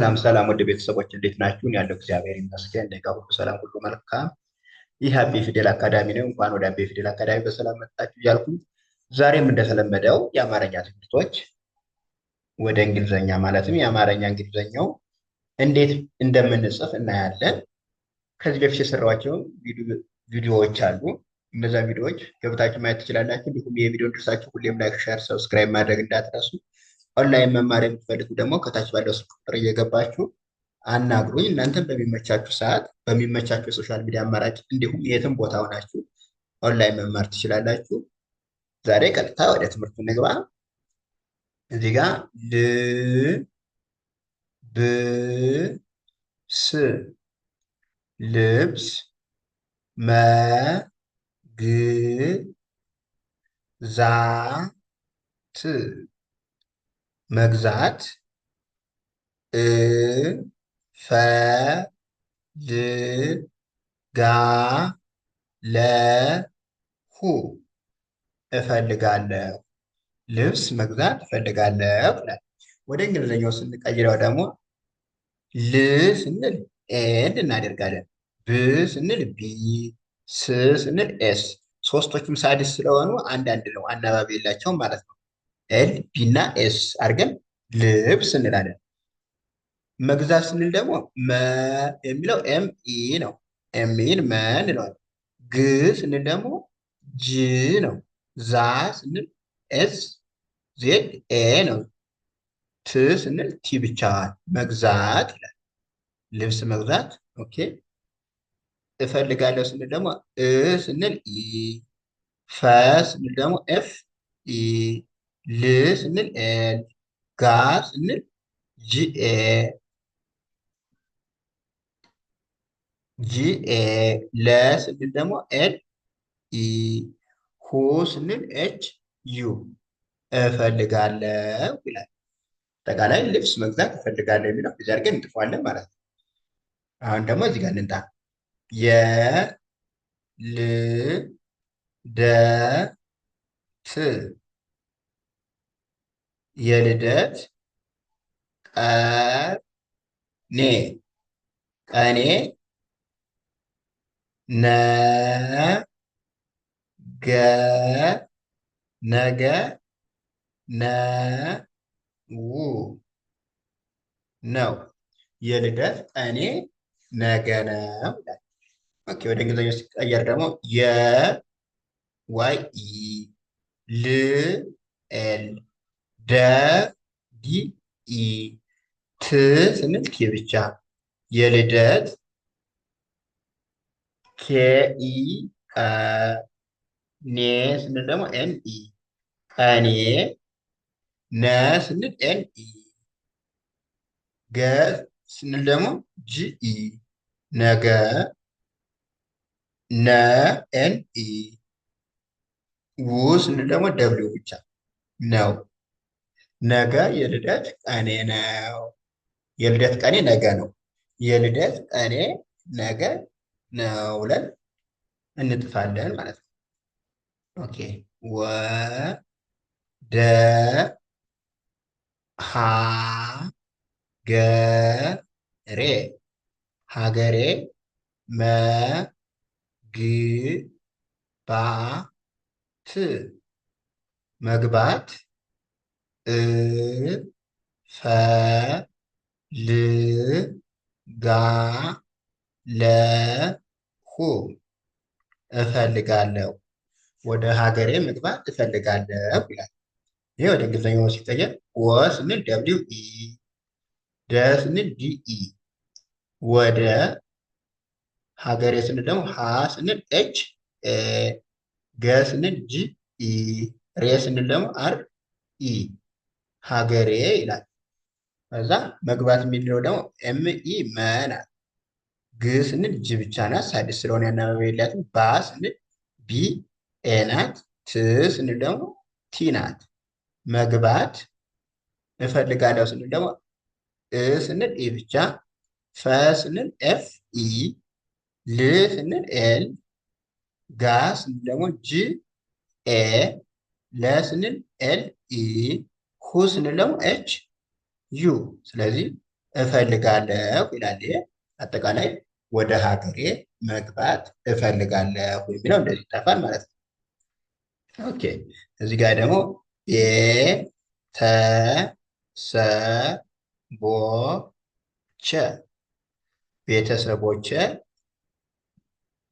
ሰላም ሰላም ወደ ቤተሰቦች እንዴት ናችሁ? እኔ ያለው እግዚአብሔር ይመስገን። እኔ ጋር ሁሉ ሰላም፣ ሁሉ መልካም። ይህ አቤ ፊደል አካዳሚ ነው። እንኳን ወደ አቤ ፊደል አካዳሚ በሰላም መጣችሁ እያልኩኝ ዛሬም እንደተለመደው የአማርኛ ትምህርቶች ወደ እንግሊዘኛ ማለትም የአማርኛ እንግሊዘኛው እንዴት እንደምንጽፍ እናያለን። ከዚህ በፊት የሰራኋቸው ቪዲዮዎች አሉ። እነዛ ቪዲዮዎች ገብታችሁ ማየት ትችላላችሁ። እንዲሁም የቪዲዮ እንድርሳችሁ ሁሌም ላይክ፣ ሸር፣ ሰብስክራይብ ማድረግ እንዳትረሱ። ኦንላይን መማር የምትፈልጉ ደግሞ ከታች ባለው ስልክ ቁጥር እየገባችሁ አናግሩኝ። እናንተም በሚመቻችሁ ሰዓት በሚመቻችሁ የሶሻል ሚዲያ አማራጭ እንዲሁም የትም ቦታ ሆናችሁ ኦንላይን መማር ትችላላችሁ። ዛሬ ቀጥታ ወደ ትምህርቱ እንግባ። እዚህ ጋር ልብስ፣ ልብስ፣ መግዛት፣ መግዛት፣ እፈልጋለሁ፣ ልብስ መግዛት እፈልጋለሁ ይላል። ወደ እንግሊዝኛው ስንቀይረው ደግሞ ል ስንል ኤንድ እናደርጋለን። ብ ስንል ቢ፣ ስ ስንል ኤስ። ሶስቶቹም ሳድስ ስለሆኑ አንዳንድ ነው፣ አናባቢ የላቸውም ማለት ነው። ኤል ቢ እና ኤስ አድርገን ልብስ እንላለን። መግዛት ስንል ደግሞ መ የሚለው ኤም ኢ ነው። ኤም ኢን መ እንለዋለን። ግ ስንል ደግሞ ጅ ነው። ዛ ስንል ኤስ ዜድ ኤ ነው። ት ስንል ቲ ብቻዋን መግዛት ይላል። ልብስ መግዛት። ኦኬ። እፈልጋለሁ ስንል ደግሞ እ ስንል ኢ፣ ፈ ስንል ደግሞ ኤፍ ኢ፣ ል ስንል ኤል፣ ጋ ስንል ጂኤ፣ ጂኤ፣ ለ ስንል ደግሞ ኤል ኢ፣ ሁ ስንል ኤች ዩ። እፈልጋለሁ ይላል። አጠቃላይ ልብስ መግዛት እፈልጋለሁ የሚለው እዚህ አድርገን እንጥፏለን ማለት ነው። አሁን ደግሞ እዚህ ጋር እንምጣ። የልደት፣ የልደት ቀኔ፣ ቀኔ ነገ፣ ነገ ነው። የልደት ቀኔ ነገ ነው ይላል። ኦኬ። ወደ እንግሊዝኛው ሲቀየር ደግሞ የዋይ ኢ፣ ል ኤል፣ ደ ዲ ኢ፣ ት ስንል ቲ ብቻ፣ የልደት ኬ ኢ ቀ፣ ኔ ስንል ደግሞ ኤን ኢ፣ ቀኔ፣ ነ ስንል ኤን ኢ፣ ገ ስንል ደግሞ ጂ ኢ፣ ነገ፣ ነ ኤን ኢ፣ ው ስንል ደግሞ ደብሊው ብቻ ነው። ነገ የልደት ቀኔ ነው። የልደት ቀኔ ነገ ነው። የልደት ቀኔ ነገ ነው ብለን እንጥፋለን ማለት ነው። ኦኬ። ወ ደ ሀ ገ ሬ፣ ሀገሬ፣ መ ግ ባ ት፣ መግባት፣ እ ፈ ል ጋ ለ ሁ፣ እፈልጋለሁ፣ ወደ ሀገሬ መግባት እፈልጋለሁ ይላል። ይህ ወደ እንግሊዝኛው ሲቀየር ወ ስንል ደብሊው ኢ፣ ደ ስንል ዲ ኢ፣ ወደ ሀገሬ ስንል ደግሞ ሀ ስንል ኤች ኤ፣ ገ ስንል ጂ ኢ፣ ሬ ስንል ደግሞ አር ኢ፣ ሀገሬ ይላል። ከዛ መግባት የሚለው ደግሞ ኤም ኢ መ ናት። ግ ስንል ጅ ብቻ ናት፣ ሳድስ ስለሆነ ያናባቢ የላትም። ባ ስንል ቢ ኤ ናት። ት ስንል ደግሞ ቲ ናት። መግባት እፈልጋለሁ ስንል ደግሞ እ ስንል ኢ ብቻ፣ ፈ ስንል ኤፍ ኢ፣ ል ስንል ኤል፣ ጋ ስንል ደግሞ ጂ ኤ፣ ለ ስንል ኤል ኢ፣ ሁ ስንል ደግሞ ኤች ዩ። ስለዚህ እፈልጋለሁ ይላል። ይሄ አጠቃላይ ወደ ሀገሬ መግባት እፈልጋለሁ የሚለው እንደዚህ ይጠፋል ማለት ነው። ኦኬ እዚህ ጋር ደግሞ ቤተሰቦቼ ቤተሰቦቼ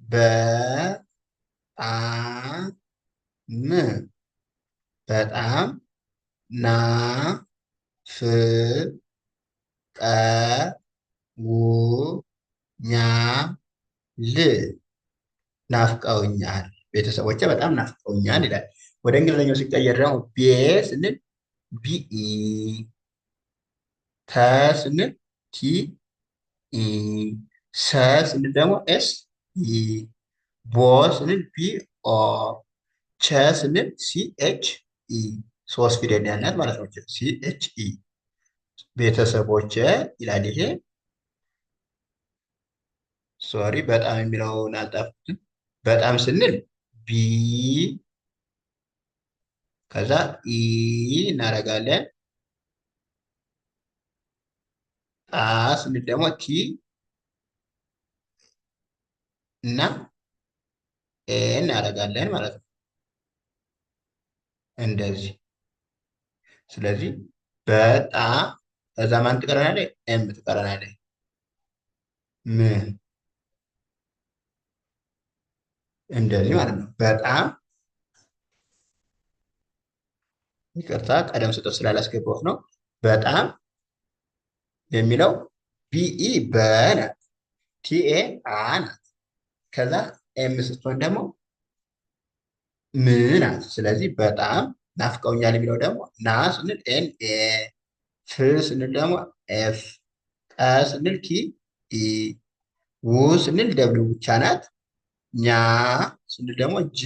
በጣም በጣም ናፍቀውኛል ቤተሰቦቼ በጣም ናፍቀውኛል ይላል። ወደ እንግሊዝኛው ሲቀየር ደግሞ ቤ ስንል ቢኢ፣ ተ ስንል ቲኢ፣ ሰ ስንል ደግሞ ኤስኢ፣ ቦ ስንል ቢኦ፣ ቸ ስንል ሲኤችኢ፣ ሶስት ፊደል ያላት ማለት ነው። ሲኤችኢ ቤተሰቦቼ ይላል። ይሄ ሶሪ በጣም የሚለውን አልጣፍኩትም። በጣም ስንል ቢ ከዛ ኢ እናደርጋለን። ጣ ስንል ደግሞ ቲ እና ኤ እናደርጋለን ማለት ነው። እንደዚህ ስለዚህ በጣም ከዛ ማን ትቀረናለች? ኤም ትቀረናለች። ምን እንደዚህ ማለት ነው። በጣም ይቅርታ ቀደም ስጠው ስላላስገባሁት ነው። በጣም የሚለው ቢኢ በናት፣ ቲኤ አ ናት። ከዛ ኤም ስትሆን ደግሞ ም ናት። ስለዚህ በጣም ናፍቀውኛል የሚለው ደግሞ ና ስንል ኤን ኤ፣ ፍ ስንል ደግሞ ኤፍ፣ ቀ ስንል ኪ ኢ፣ ው ስንል ደብሊው ብቻ ናት። ኛ ስንል ደግሞ ጂ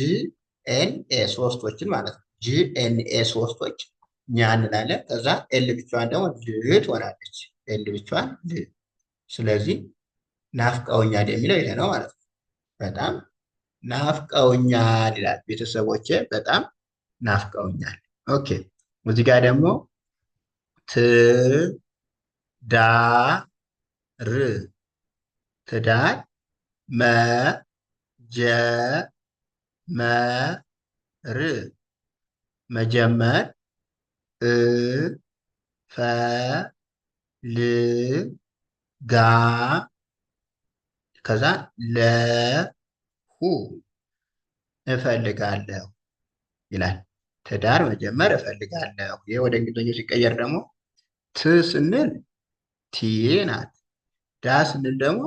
ኤን ኤ ሶስቶችን ማለት ነው። ጂ ኤን ኤ ሶስቶች ኛ እንላለን። ከዛ ኤል ብቻዋን ደግሞ ል ትሆናለች። ኤል ብቻዋን ል። ስለዚህ ናፍቀውኛል የሚለው ይሄ ነው ማለት ነው። በጣም ናፍቀውኛል ይላል። ቤተሰቦቼ በጣም ናፍቀውኛል። ኦኬ እዚህ ጋር ደግሞ ትዳር ትዳር መጀመር እፈልጋ ከዛ ለሁ እፈልጋለሁ ይላል። ትዳር መጀመር እፈልጋለሁ። ይሄ ወደ እንግሊዝኛ ሲቀየር ደግሞ ት ስንል ቲ ናት። ዳ ስንል ደግሞ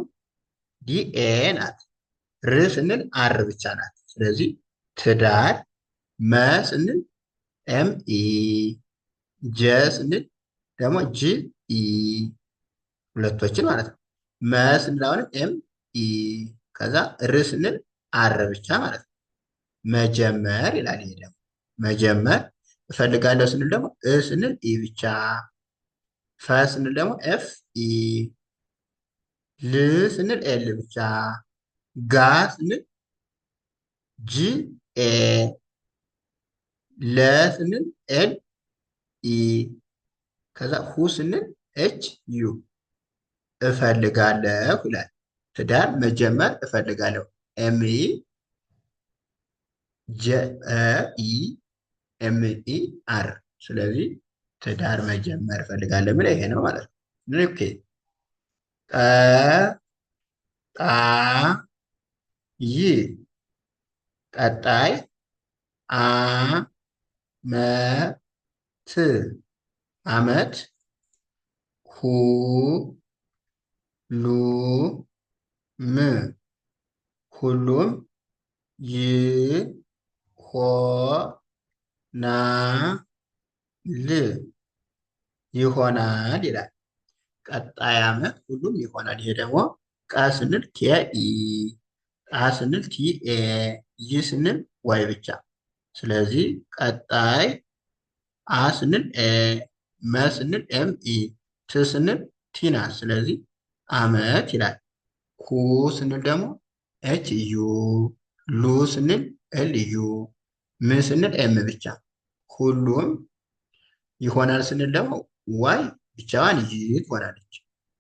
ዲኤ ናት። ር ስንል አር ብቻ ናት። ስለዚህ ትዳር፣ መ ስንል ኤምኢ፣ ጀ ስንል ደግሞ ጂ ኢ ሁለቶችን ማለት ነው። መ ስንል አሁንም ኤምኢ ከዛ ር ስንል አር ብቻ ማለት ነው። መጀመር ይላል። ይሄ ደግሞ መጀመር እፈልጋለሁ ስንል ደግሞ ስንል ኢ ብቻ፣ ፈ ስንል ደግሞ ኤፍ ኢ፣ ል ስንል ኤል ብቻ፣ ጋ ስንል ጂ ኤ፣ ለ ስንል ኤል ኢ፣ ከዛ ሁ ስንል ኤች ዩ እፈልጋለሁ ይላል። ትዳር መጀመር እፈልጋለሁ ኤም ኢ ጀ ኢ ኤም ኢ አር። ስለዚህ ትዳር መጀመር እፈልጋለሁ የሚለው ይሄ ነው ማለት ነው። ኦኬ ቀ ጣ ይ ቀጣይ አ መ ት አመት ሁ ሉ ም ሁሉም ይ ሆ ና ል ይሆናል ይላል። ቀጣይ አመት ሁሉም ይሆናል። ይሄ ደግሞ ቀ ስንል ኬኢ፣ ጣ ስንል ቲኤ፣ ይ ስንል ዋይ ብቻ። ስለዚህ ቀጣይ አ ስንል ኤ፣ መ ስንል ኤምኢ፣ ት ስንል ቲና። ስለዚህ አመት ይላል። ኩ ስንል ደግሞ ኤች ዩ፣ ሉ ስንል ኤል ዩ፣ ም ስንል ኤም ብቻ። ሁሉም ይሆናል ስንል ደግሞ ዋይ ብቻዋን ይ ትሆናለች።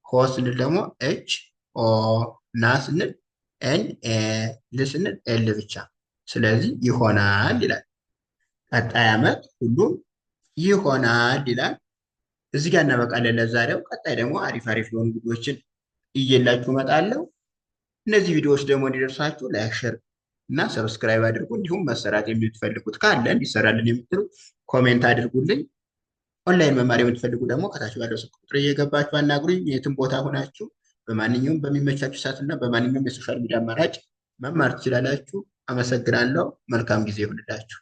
ሆ ስንል ደግሞ ኤች ኦ፣ ና ስንል ኤን ኤ፣ ል ስንል ኤል ብቻ። ስለዚህ ይሆናል ይላል። ቀጣይ ዓመት ሁሉም ይሆናል ይላል። እዚህ ጋር እናበቃለን ለዛሬው። ቀጣይ ደግሞ አሪፍ አሪፍ የሆኑ ቪዲዮዎችን እየላችሁ እመጣለሁ። እነዚህ ቪዲዮዎች ደግሞ እንዲደርሳችሁ ላይክ፣ ሼር እና ሰብስክራይብ አድርጉ። እንዲሁም መሰራት የምትፈልጉት ካለ እንዲሰራልን የምትሉ ኮሜንት አድርጉልኝ። ኦንላይን መማር የምትፈልጉ ደግሞ ከታች ባለው ስልክ ቁጥር እየገባችሁ አናግሩኝ። የትም ቦታ ሆናችሁ በማንኛውም በሚመቻችሁ ሰዓት እና በማንኛውም የሶሻል ሚዲያ አማራጭ መማር ትችላላችሁ። አመሰግናለሁ። መልካም ጊዜ ይሁንላችሁ።